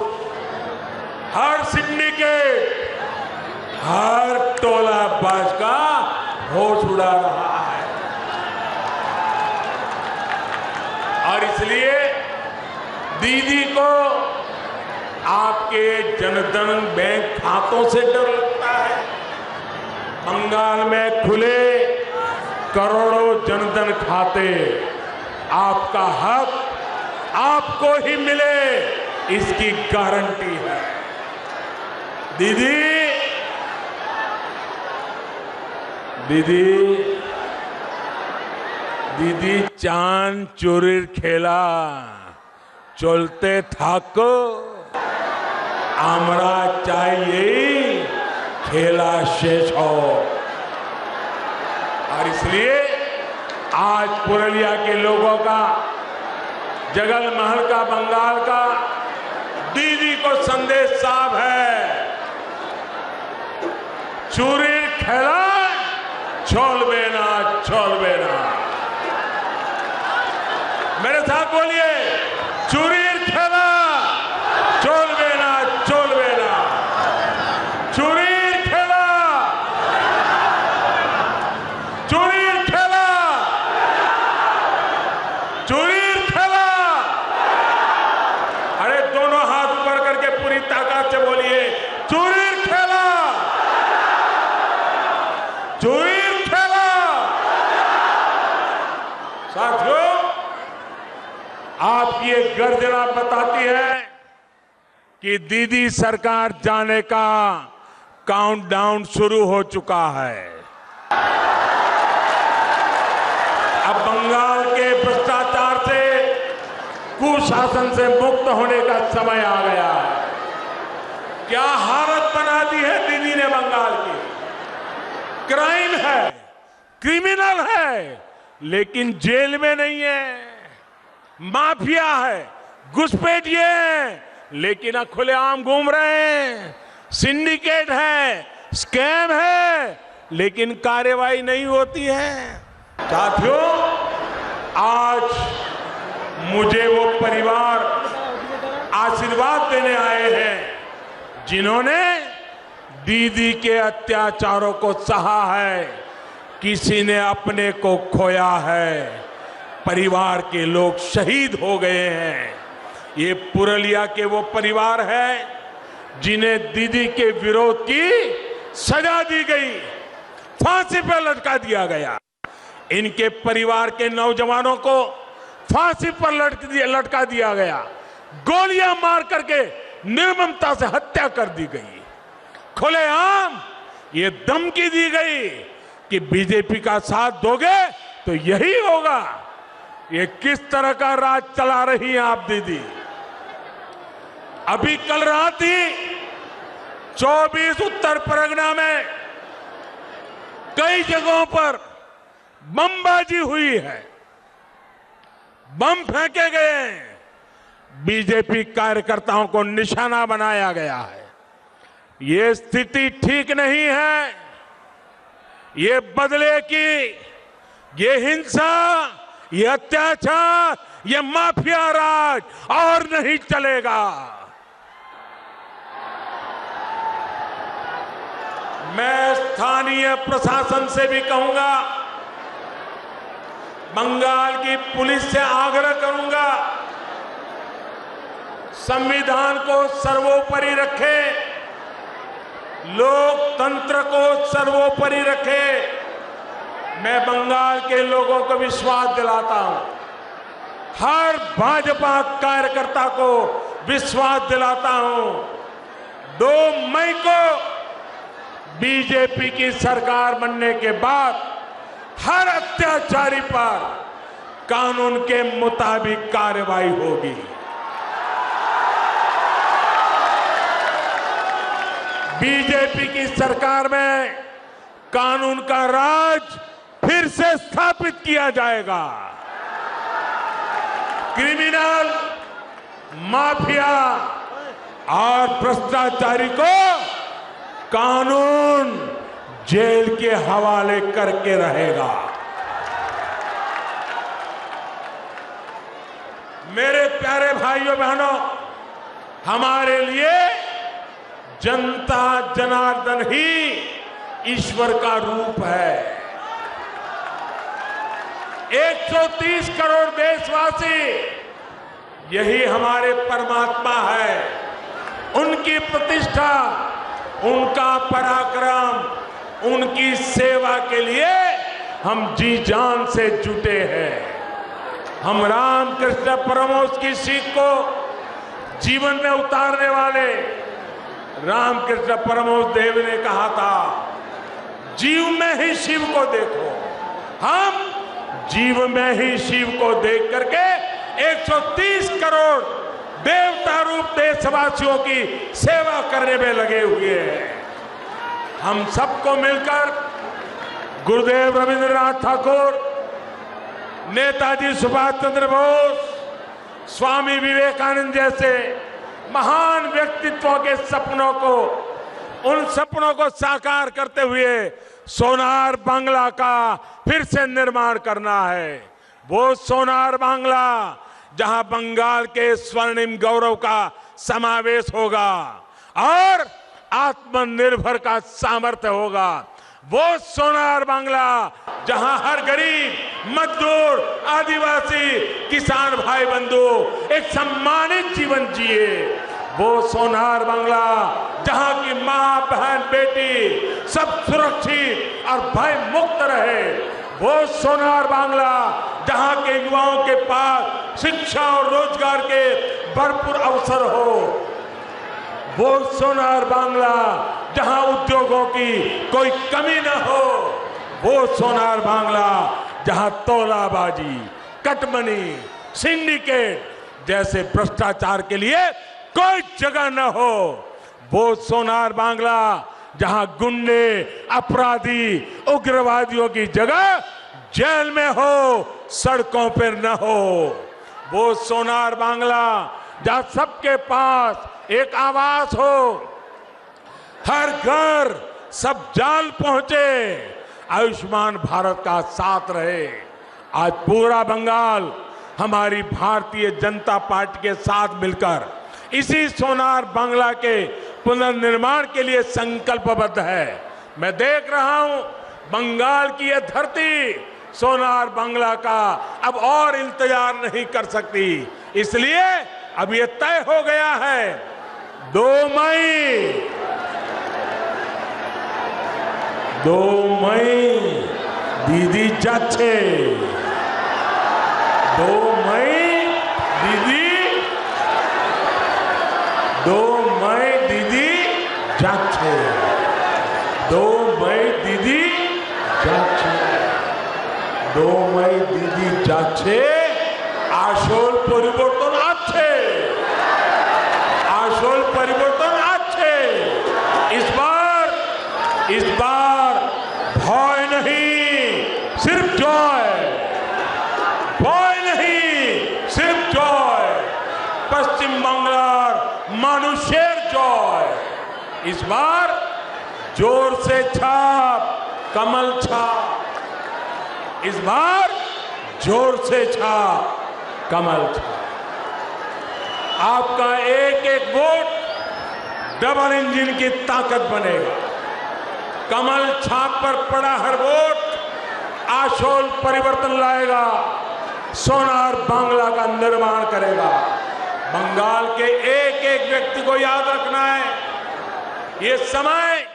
हर सिंडिकेट, हर टोला बाज का होश उड़ा रहा है। और इसलिए दीदी को आपके जनधन बैंक खातों से डर लगता है। बंगाल में खुले करोड़ों जनधन खाते, आपका हक आपको ही मिले इसकी गारंटी है। दीदी चांद चोरीर खेला चलते थाको, आमरा चाहिए खेला शेष हो। और इसलिए आज पुरुलिया के लोगों का, जगल महल का, बंगाल का दीदी को संदेश साफ है, चूरी खेला छोड़बे ना, छोड़बे ना। मेरे साथ बोलिए, चूरी खेला छोड़बे ना, छोड़बे ना। चूरी खेला, चूरी खेला, चूरी खेला। अरे दोनों हाथ ऊपर करके पूरी ताकत से बोलिए, चूरी खेला, चूरी खेला। साथियों, आपकी ये गर्जना बताती है कि दीदी सरकार जाने का काउंटडाउन शुरू हो चुका है। अब बंगाल के भ्रष्टाचार से, कुशासन से मुक्त होने का समय आ गया है। क्या हालत बना दी है दीदी ने बंगाल की। क्राइम है, क्रिमिनल है, लेकिन जेल में नहीं है। माफिया है, घुसपैठिए हैं, लेकिन खुलेआम घूम रहे हैं। सिंडिकेट है, स्कैम है, लेकिन कार्रवाई नहीं होती है। साथियों, आज मुझे वो परिवार आशीर्वाद देने आए हैं जिन्होंने दीदी के अत्याचारों को सहा है। किसी ने अपने को खोया है, परिवार के लोग शहीद हो गए हैं। ये पुरुलिया के वो परिवार है जिन्हें दीदी के विरोध की सजा दी गई, फांसी पर लटका दिया गया। इनके परिवार के नौजवानों को फांसी पर लटका दिया गया, गोलियां मार करके निर्ममता से हत्या कर दी गई। खुलेआम ये धमकी दी गई कि बीजेपी का साथ दोगे तो यही होगा। ये किस तरह का राज चला रही हैं आप दीदी। अभी कल रात ही 24 उत्तर परगना में कई जगहों पर बमबाजी हुई है, बम फेंके गए हैं, बीजेपी कार्यकर्ताओं को निशाना बनाया गया है। ये स्थिति ठीक नहीं है। ये बदले की, ये हिंसा, ये अत्याचार, ये माफिया राज और नहीं चलेगा। मैं स्थानीय प्रशासन से भी कहूंगा, बंगाल की पुलिस से आग्रह करूंगा, संविधान को सर्वोपरि रखें, लोकतंत्र को सर्वोपरि रखें। मैं बंगाल के लोगों को विश्वास दिलाता हूं, हर भाजपा कार्यकर्ता को विश्वास दिलाता हूं, 2 मई को बीजेपी की सरकार बनने के बाद हर अत्याचारी पर कानून के मुताबिक कार्रवाई होगी। बीजेपी की सरकार में कानून का राज फिर से स्थापित किया जाएगा। क्रिमिनल, माफिया और भ्रष्टाचारी को कानून जेल के हवाले करके रहेगा। मेरे प्यारे भाइयों बहनों, हमारे लिए जनता जनार्दन ही ईश्वर का रूप है। 130 करोड़ देशवासी यही हमारे परमात्मा है। उनकी प्रतिष्ठा, उनका पराक्रम, उनकी सेवा के लिए हम जी जान से जुटे हैं। हम रामकृष्ण परमहंस की सीख को जीवन में उतारने वाले रामकृष्ण परमहंस देव ने कहा था, जीव में ही शिव को देखो। हम जीव में ही शिव को देख करके 130 करोड़ देवता रूप देशवासियों की सेवा करने में लगे हुए हैं। हम सबको मिलकर गुरुदेव रविंद्रनाथ ठाकुर, नेताजी सुभाष चंद्र बोस, स्वामी विवेकानंद जैसे महान व्यक्तित्वों के सपनों को, उन सपनों को साकार करते हुए सोनार बांग्ला का फिर से निर्माण करना है। वो सोनार बांग्ला जहां बंगाल के स्वर्णिम गौरव का समावेश होगा और आत्मनिर्भर का सामर्थ्य होगा। वो सोनार बांग्ला जहां हर गरीब, मजदूर, आदिवासी, किसान भाई बंधु एक सम्मानित जीवन जिए। वो सोनार बांग्ला जहां की मां, बहन, बेटी सब सुरक्षित और भय मुक्त रहे। वो सोनार बांग्ला जहां के युवाओं के पास शिक्षा और रोजगार के भरपूर अवसर हो। वो सोनार बांग्ला जहां उद्योगों की कोई कमी न हो। वो सोनार बांग्ला जहां तौलाबाजी, कटमनी, सिंडिकेट जैसे भ्रष्टाचार के लिए कोई जगह न हो। वो सोनार बांग्ला जहां गुंडे, अपराधी, उग्रवादियों की जगह जेल में हो, सड़कों पर न हो। वो सोनार बांग्ला जहां सबके पास एक आवास हो, हर घर सब जाल पहुंचे, आयुष्मान भारत का साथ रहे। आज पूरा बंगाल हमारी भारतीय जनता पार्टी के साथ मिलकर इसी सोनार बांग्ला के पुनर्निर्माण के लिए संकल्पबद्ध है। मैं देख रहा हूं बंगाल की यह धरती सोनार बांग्ला का अब और इंतजार नहीं कर सकती। इसलिए अब यह तय हो गया है 2 मई दीदी जाच्छे। 2 मई दीदी, 2 मई दीदी जाच्छे। 2 मई दीदी जाच्छे। 2 मई दीदी जाच्छे। আসল পরিবর্তন আছে, আসল পরিবর্তন আছে। इस बार भय नहीं, सिर्फ जॉय। भय नहीं, सिर्फ जॉय। पश्चिम बांग्लार মানুষের जॉय। इस बार जोर से छाप, कमल छाप। इस बार जोर से छाप, कमल छाप। आपका एक एक वोट डबल इंजन की ताकत बनेगा। कमल छाप पर पड़ा हर वोट आशोल परिवर्तन लाएगा, सोनार बांग्ला का निर्माण करेगा। बंगाल के एक एक व्यक्ति को याद रखना है, ये समय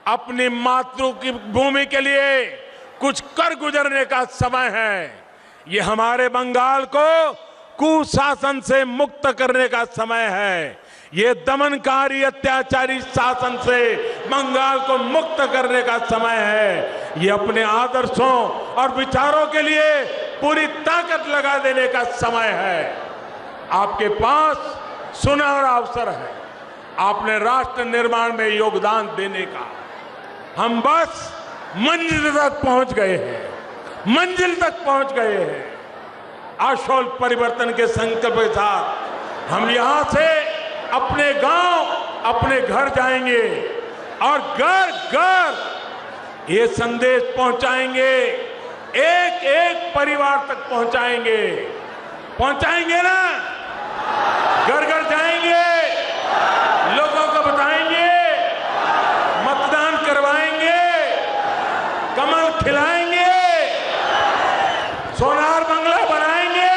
अपनी मातृभूमि के लिए कुछ कर गुजरने का समय है। ये हमारे बंगाल को कुशासन से मुक्त करने का समय है। ये दमनकारी अत्याचारी शासन से बंगाल को मुक्त करने का समय है। ये अपने आदर्शों और विचारों के लिए पूरी ताकत लगा देने का समय है। आपके पास सुनहरा अवसर है, आपने राष्ट्र निर्माण में योगदान देने का। हम बस मंजिल तक पहुंच गए हैं, मंजिल तक पहुंच गए हैं। आशोल परिवर्तन के संकल्प के साथ हम यहां से अपने गांव, अपने घर जाएंगे और घर घर ये संदेश पहुंचाएंगे, एक एक परिवार तक पहुंचाएंगे ना, घर घर जाएंगे, लोगों को बताएंगे, मतदान करवाएंगे, कमल खिलाएंगे, सोनार बंगला बनाएंगे।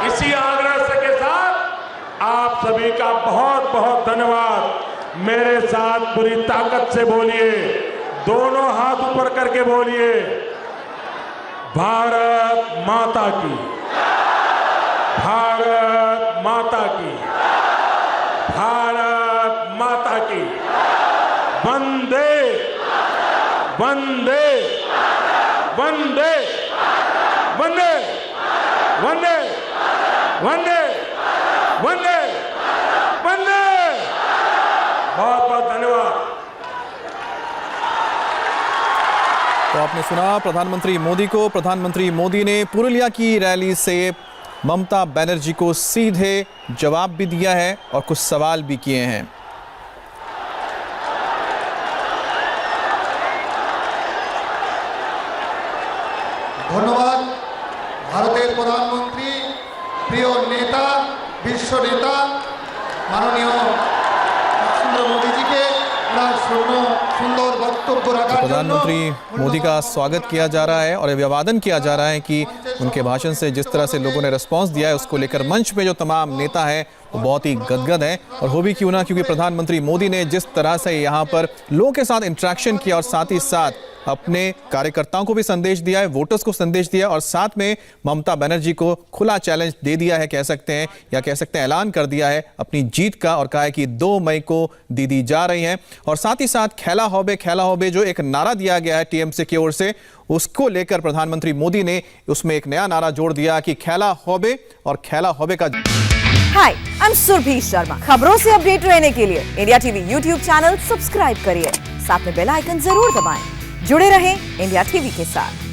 इसी आग्रह के साथ आप सभी का बहुत बहुत धन्यवाद। मेरे साथ पूरी ताकत से बोलिए, दोनों हाथ ऊपर करके बोलिए, भारत माता की, भारत माता की, भारत माता की, वंदे वंदे वंदे वंदे वंदे वंदे वंदे वंदे। बहुत बहुत धन्यवाद। तो आपने सुना प्रधानमंत्री मोदी को। प्रधानमंत्री मोदी ने पुरुलिया की रैली से ममता बनर्जी को सीधे जवाब भी दिया है और कुछ सवाल भी किए हैं। ধন্যবাদ। ভারতের প্রধানমন্ত্রী, প্রিয় নেতা, বিশ্ব নেতা মাননীয় নরেন্দ্र मोदी जी के सुंदर वक्तव्य रखा। प्रधानमंत्री मोदी का स्वागत किया जा रहा है और अभिवादन किया जा रहा है कि उनके भाषण से जिस तरह से लोगों ने रिस्पांस दिया है उसको लेकर मंच पे जो तमाम नेता है वो बहुत ही गदगद है। और हो भी क्यों ना, क्योंकि प्रधानमंत्री मोदी ने जिस तरह से यहाँ पर लोगों के साथ इंटरेक्शन किया और साथ ही साथ अपने कार्यकर्ताओं को भी संदेश दिया है, वोटर्स को संदेश दिया और साथ में ममता बनर्जी को खुला चैलेंज दे दिया है, कह सकते हैं, या कह सकते हैं ऐलान कर दिया है अपनी जीत का, और कहा है कि 2 मई को दीदी जा रही हैं। और साथ ही साथ खेला होबे जो एक नारा दिया गया है टीएमसी की ओर से, उसको लेकर प्रधानमंत्री मोदी ने उसमें एक नया नारा जोड़ दिया कि खेला होबे, और खेला होबे का। हाय, आई एम सुरभि शर्मा। खबरों से अपडेट रहने के लिए India TV YouTube channel subscribe करिए, साथ में बेल आइकन जरूर दबाएं। जुड़े रहें इंडिया टीवी के साथ।